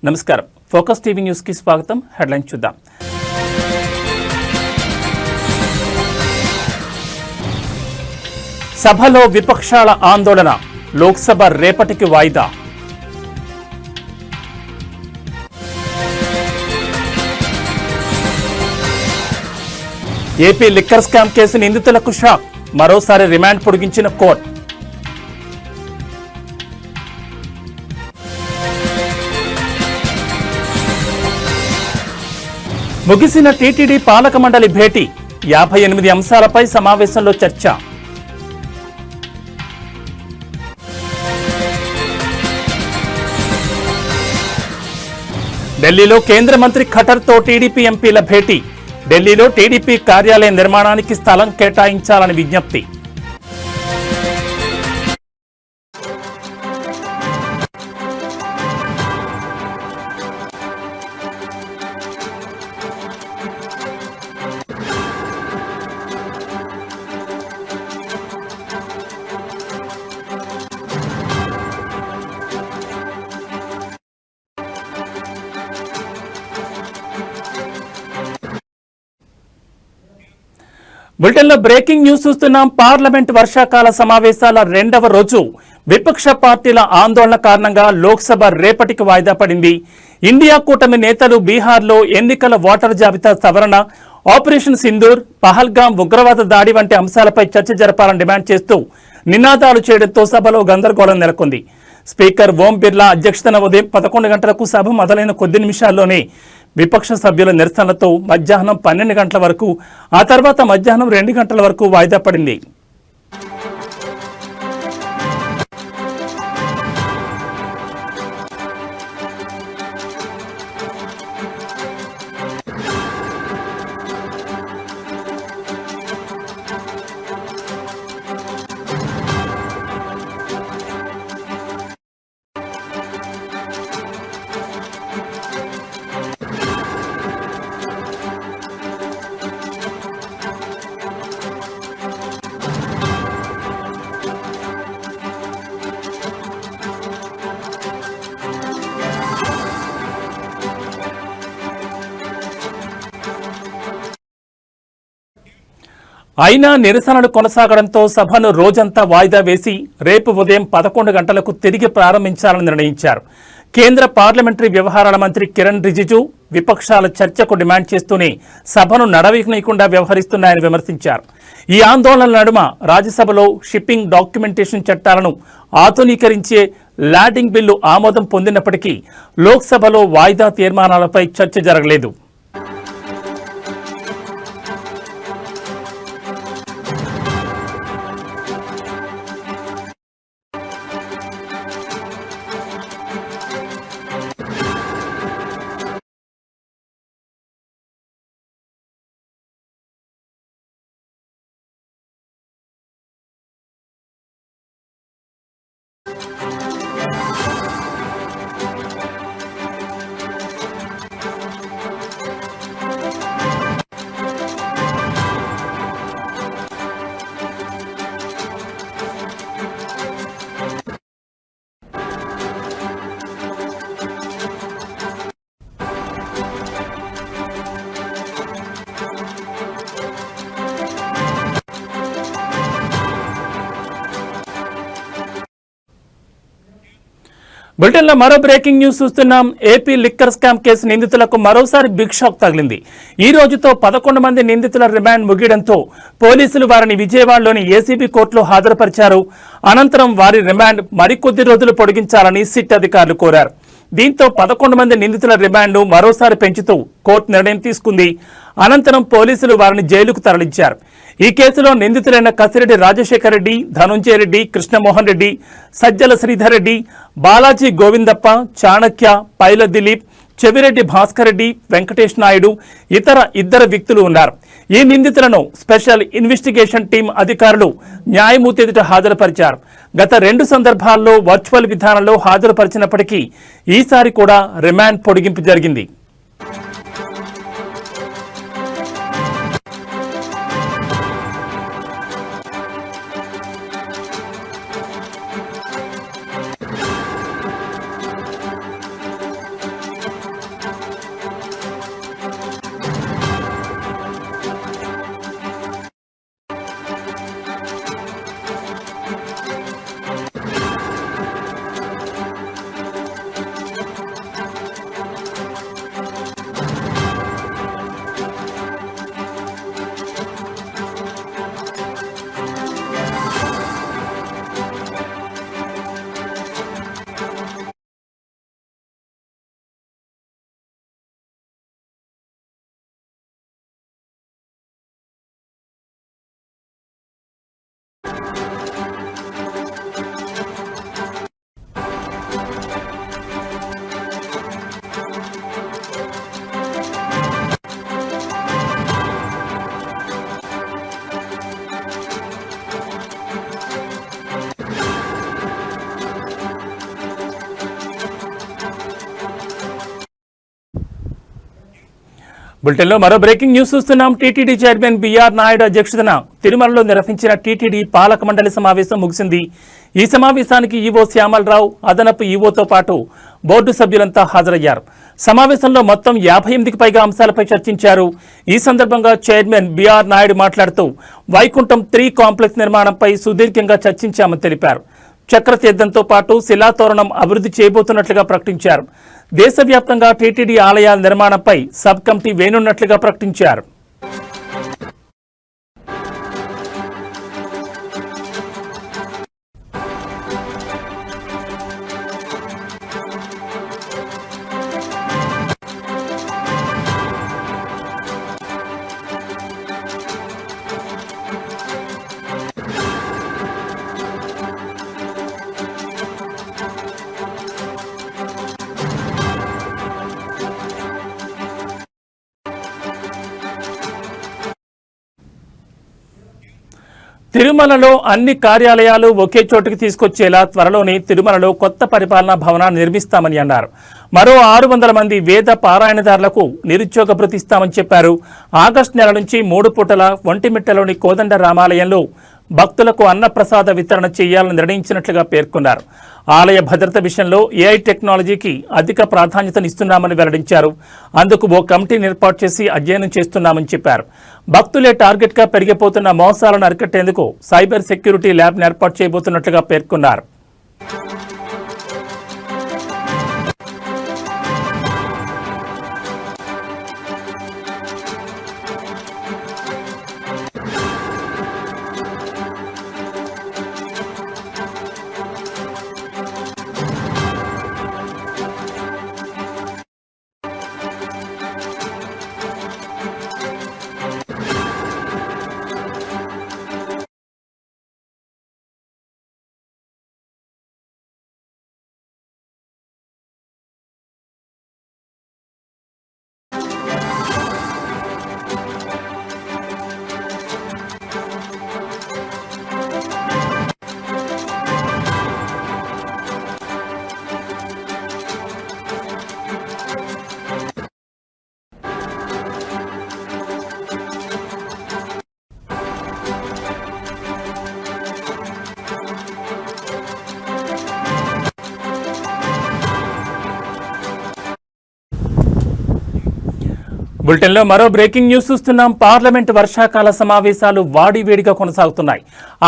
నమస్కారం. Focus TV news కి స్వాగతం. హెడ్లైన్స్ చూద్దాం. సభలో విపక్షాల ఆందోళన, లోక్సభ రేపటికి వాయిదా. ఏపీ లిక్కర్ స్కామ్ కేసు నిందితులకు షాక్, మరోసారి రిమాండ్ పొడిగించిన కోర్టు. ముగిసిన టీటీడీ పాలక మండలి భేటీ, 58 అంశాలపై సమావేశంలో చర్చ. ఢిల్లీలో కేంద్ర మంత్రి ఖట్టర్తో టీడీపీ ఎంపీల భేటీ, ఢిల్లీలో టీడీపీ కార్యాలయ నిర్మాణానికి స్థలం కేటాయించాలని విజ్ఞప్తి. బులెటిన్లో బ్రేకింగ్ న్యూస్ చూస్తున్నాం. పార్లమెంట్ వర్షాకాల సమావేశాల రెండవ రోజు విపక్ష పార్టీల ఆందోళన కారణంగా లోక్సభ రేపటికి వాయిదా పడింది. ఇండియా కూటమి నేతలు బీహార్లో ఎన్నికల ఓటర్ జాబితా సవరణ, ఆపరేషన్ సింధూర్, పహల్గాం ఉగ్రవాద దాడి వంటి అంశాలపై చర్చ జరపాలని డిమాండ్ చేస్తూ నినాదాలు చేయడంతో సభలో గందరగోళం నెలకొంది. స్పీకర్ ఓం బిర్లా అధ్యక్షతన ఉదయం 11 గంటలకు సభ మొదలైన కొద్ది నిమిషాల్లోనే విపక్ష సభ్యుల నిరసనలతో మధ్యాహ్నం 12 గంటల వరకు, ఆ తర్వాత మధ్యాహ్నం 2 గంటల వరకు వాయిదా పడింది. అయినా నిరసనలు కొనసాగడంతో సభను రోజంతా వాయిదా వేసి రేపు ఉదయం 11 గంటలకు తిరిగి ప్రారంభించాలని నిర్ణయించారు. కేంద్ర పార్లమెంటరీ వ్యవహారాల మంత్రి కిరణ్ రిజిజు విపక్షాల చర్చకు డిమాండ్ చేస్తూనే సభను నడవనీయకుండా వ్యవహరిస్తున్నాయని విమర్శించారు. ఈ ఆందోళనల నడుమ రాజ్యసభలో షిప్పింగ్ డాక్యుమెంటేషన్ చట్టాలను ఆధునీకరించే ల్యాండింగ్ బిల్లు ఆమోదం పొందినప్పటికీ లోక్సభలో వాయిదా తీర్మానాలపై చర్చ జరగలేదు. బులెటిన్లో మరో బ్రేకింగ్ న్యూస్ చూస్తున్నాం. ఏపీ లిక్కర్ స్కామ్ కేసు నిందితులకు మరోసారి బిగ్ షాక్ తగిలింది. ఈ రోజుతో 11 మంది నిందితుల రిమాండ్ ముగియడంతో పోలీసులు వారిని విజయవాడలోని ఏసీబీ కోర్టులో హాజరుపరిచారు. అనంతరం వారి రిమాండ్ మరికొద్ది రోజులు పొడిగించాలని సిట్ అధికారులు కోరారు. దీంతో 11 మంది నిందితుల రిమాండ్ను మరోసారి పెంచుతూ కోర్టు నిర్ణయం తీసుకుంది. అనంతరం పోలీసులు వారిని జైలుకు తరలించారు. ఈ కేసులో నిందితులైన కసిరెడ్డి రాజశేఖర్ రెడ్డి, ధనుంజయ రెడ్డి, కృష్ణమోహన్ రెడ్డి, సజ్జల శ్రీధర్ రెడ్డి, బాలాజీ గోవిందప్ప, చాణక్య, పైల దిలీప్, చెవిరెడ్డి భాస్కర్ రెడ్డి, వెంకటేష్ నాయుడు, ఇతర 2 వ్యక్తులు ఉన్నారు. ఈ నిందితులను స్పెషల్ ఇన్వెస్టిగేషన్ టీం అధికారులు న్యాయమూర్తి ఎదుట హాజరుపరిచారు. గత 2 సందర్భాల్లో వర్చువల్ విధానంలో హాజరుపరిచినప్పటికీ ఈసారి కూడా రిమాండ్ పొడిగింపు జరిగింది. బులెటిన్లో మరో బ్రేకింగ్ న్యూస్ చూస్తున్నాం. టీటీడీ చైర్మన్ బిఆర్ నాయుడు అధ్యక్షతన తిరుమలలో నిర్వహించిన టీటీడీ పాలక మండలి సమావేశం ముగిసింది. ఈ సమావేశానికి ఈవో శ్యామలరావు, అదనపు ఈవోతో పాటు బోర్డు సభ్యులంతా హాజరయ్యారు. సమావేశంలో మొత్తం 58కి పైగా అంశాలపై చర్చించారు. ఈ సందర్భంగా చైర్మన్ బిఆర్ నాయుడు మాట్లాడుతూ వైకుంఠం 3 కాంప్లెక్స్ నిర్మాణంపై సుదీర్ఘంగా చర్చించామని తెలిపారు. చక్రతీర్థంతో పాటు శిలాతోరణం అభివృద్ధి చేయబోతున్నట్లుగా ప్రకటించారు. దేశవ్యాప్తంగా టీటీడీ ఆలయాల నిర్మాణంపై సబ్ కమిటీ వేనున్నట్లుగా ప్రకటించారు. తిరుమలలో అన్ని కార్యాలయాలు ఒకే చోటుకి తీసుకొచ్చేలా త్వరలోనే తిరుమలలో కొత్త పరిపాలనా భవనాన్ని నిర్మిస్తామని అన్నారు. మరో 600 మంది వేద పారాయణదారులకు నిరుద్యోగ భృతి ఇస్తామని చెప్పారు. ఆగస్టు నెల నుంచి 3 పూటల ఒంటిమిట్టలోని కోదండ రామాలయంలో భక్తులకు అన్నప్రసాద వితరణ చేయాలని నిర్ణయించినట్లుగా పేర్కొన్నారు. ఆలయ భద్రత విషయంలో ఏఐ టెక్నాలజీకి అధిక ప్రాధాన్యతనిస్తున్నామని వెల్లడించారు. అందుకు ఓ కమిటీని ఏర్పాటు చేసి అధ్యయనం చేస్తున్నామని చెప్పారు. భక్తులే టార్గెట్గా పెరిగిపోతున్న మోసాలను అరికట్టేందుకు సైబర్ సెక్యూరిటీ ల్యాబ్ను ఏర్పాటు చేయబోతున్నట్లుగా పేర్కొన్నారు. బులెటిన్లో మరో బ్రేకింగ్ న్యూస్ చూస్తున్నాం. పార్లమెంట్ వర్షాకాల సమావేశాలు వాడివేడిగా కొనసాగుతున్నాయి.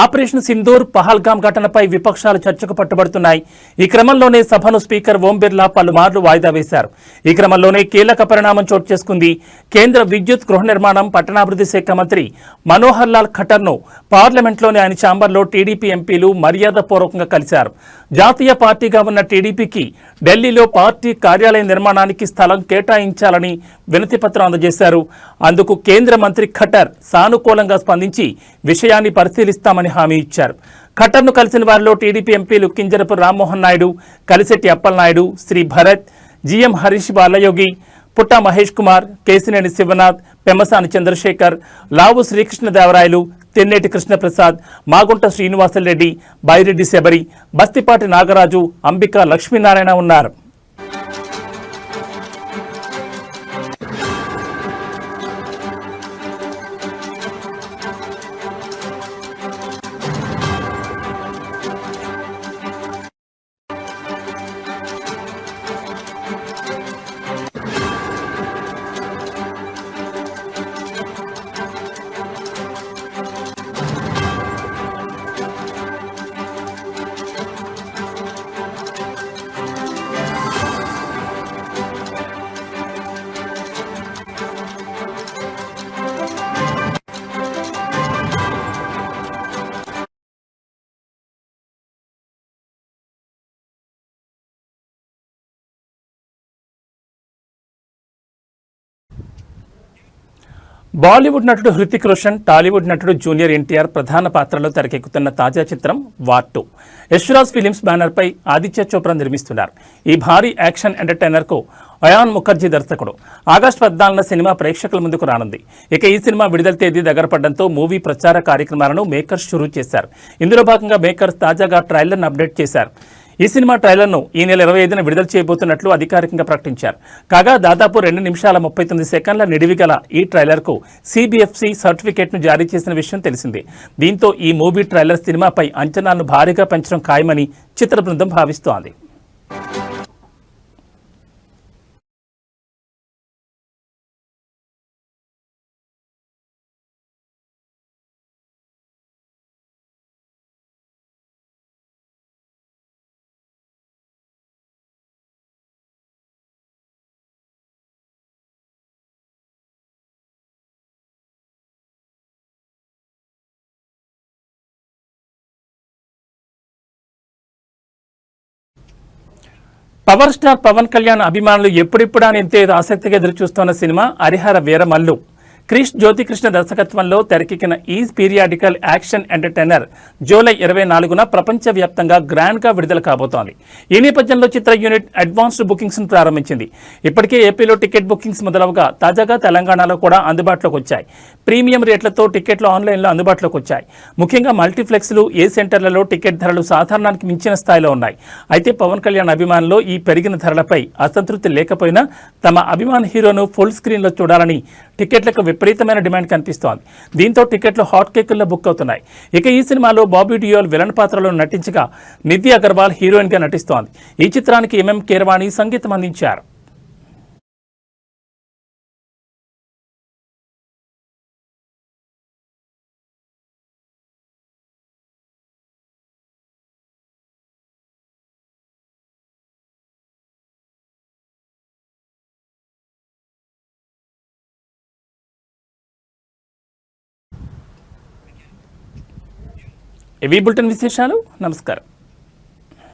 ఆపరేషన్ సింధూర్, పహల్గాం ఘటనపై విపక్షాలు చర్చకు పట్టుబడుతున్నాయి. ఈ క్రమంలోనే సభను స్పీకర్ ఓం బిర్లా పలుమార్లు వాయిదా వేశారు. ఈ క్రమంలోనే కీలక పరిణామం చోటు చేసుకుంది. కేంద్ర విద్యుత్, గృహ నిర్మాణం, పట్టణాభివృద్ధి శాఖ మంత్రి మనోహర్ లాల్ ఖట్టర్ను పార్లమెంట్లోని ఆయన ఛాంబర్లో టీడీపీ ఎంపీలు మర్యాదపూర్వకంగా కలిశారు. జాతీయ పార్టీగా ఉన్న టీడీపీకి ఢిల్లీలో పార్టీ కార్యాలయ నిర్మాణానికి స్థలం కేటాయించాలని వినతిపత్రం అందజేశారు. అందుకు కేంద్ర మంత్రి ఖట్టర్ సానుకూలంగా స్పందించి విషయాన్ని పరిశీలిస్తామని హామీ ఇచ్చారు. ఖట్టర్ను కలిసిన వారిలో టీడీపీ ఎంపీలు కింజరపు రామ్మోహన్ నాయుడు, కలిశెట్టి అప్పలనాయుడు, శ్రీ భరత్, జిఎం హరీష్ బాలయోగి, పుట్ట మహేష్ కుమార్, కేసినేని శివనాథ్, పెమ్మసాని చంద్రశేఖర్, లావు శ్రీకృష్ణదేవరాయలు, తెన్నేటి కృష్ణప్రసాద్, మాగుంట శ్రీనివాసరెడ్డి, బైరెడ్డి శబరి, బస్తిపాటి నాగరాజు, అంబికా లక్ష్మీనారాయణ ఉన్నారు. బాలీవుడ్ నటుడు హృతిక్ రోషన్, టాలీవుడ్ నటుడు జూనియర్ ఎన్టీఆర్ ప్రధాన పాత్రలో తెరకెక్కుతున్న తాజా చిత్రం వార్ 2 యశ్రాజ్ ఫిలిమ్స్ బ్యానర్పై ఆదిత్య చోప్రా నిర్మిస్తున్నారు. ఈ భారీ యాక్షన్ ఎంటర్టైనర్కు అయాన్ ముఖర్జీ దర్శకుడు. ఆగస్టు 14న సినిమా ప్రేక్షకుల ముందుకు రానుంది. ఇక ఈ సినిమా విడుదల తేదీ దగ్గర పడడంతో మూవీ ప్రచార కార్యక్రమాలను మేకర్స్ షురూ చేశారు. ఇందులో భాగంగా మేకర్స్ తాజాగా ట్రైలర్ను అప్డేట్ చేశారు. ఈ సినిమా ట్రైలర్ను ఈ నెల 25న విడుదల చేయబోతున్నట్లు అధికారికంగా ప్రకటించారు. కాగా దాదాపు 2 నిమిషాల 39 సెకండ్ల నిడివి గల ఈ ట్రైలర్కు సిబిఎఫ్సి సర్టిఫికేట్ను జారీ చేసిన విషయం తెలిసిందే. దీంతో ఈ మూవీ ట్రైలర్ సినిమాపై అంచనాలను భారీగా పెంచడం ఖాయమని చిత్ర బృందం భావిస్తోంది. పవర్ స్టార్ పవన్ కళ్యాణ్ అభిమానులు ఎప్పుడిప్పుడా అని ఎంతో ఆసక్తిగా ఎదురుచూస్తున్న సినిమా హరిహర వీరమల్లు. క్రిష్ జ్యోతికృష్ణ దర్శకత్వంలో తెరకెక్కిన ఈ పీరియాడికల్ యాక్షన్ ఎంటర్టైనర్ జూలై 24న ప్రపంచవ్యాప్తంగా గ్రాండ్గా విడుదల కాబోతోంది. ఈ నేపథ్యంలో చిత్ర యూనిట్ అడ్వాన్స్డ్ బుకింగ్స్ను ప్రారంభించింది. ఇప్పటికే ఏపీలో టికెట్ బుకింగ్స్ మొదలవగా తాజాగా తెలంగాణలో కూడా అందుబాటులోకి వచ్చాయి. ప్రీమియం రేట్లతో టికెట్లు ఆన్లైన్లో అందుబాటులోకి వచ్చాయి. ముఖ్యంగా మల్టీప్లెక్స్లు, ఏ సెంటర్లలో టికెట్ ధరలు సాధారణానికి మించిన స్థాయిలో ఉన్నాయి. అయితే పవన్ కళ్యాణ్ అభిమానులు ఈ పెరిగిన ధరలపై అసంతృప్తి లేకపోయినా తమ అభిమాన హీరోను ఫుల్ స్క్రీన్లో చూడాలని టికెట్లకు విపరీతమైన డిమాండ్ కనిపిస్తోంది. దీంతో టికెట్లు హాట్ కేకుల్లో బుక్ అవుతున్నాయి. ఇక ఈ సినిమాలో బాబీ డియోల్ విలన్ పాత్రలో నటించగా నిధి అగర్వాల్ హీరోయిన్గా నటిస్తోంది. ఈ చిత్రానికి ఎంఎం కీరవాణి సంగీతం అందించారు. ఇవి బులెటిన్ విశేషాలు. నమస్కారం.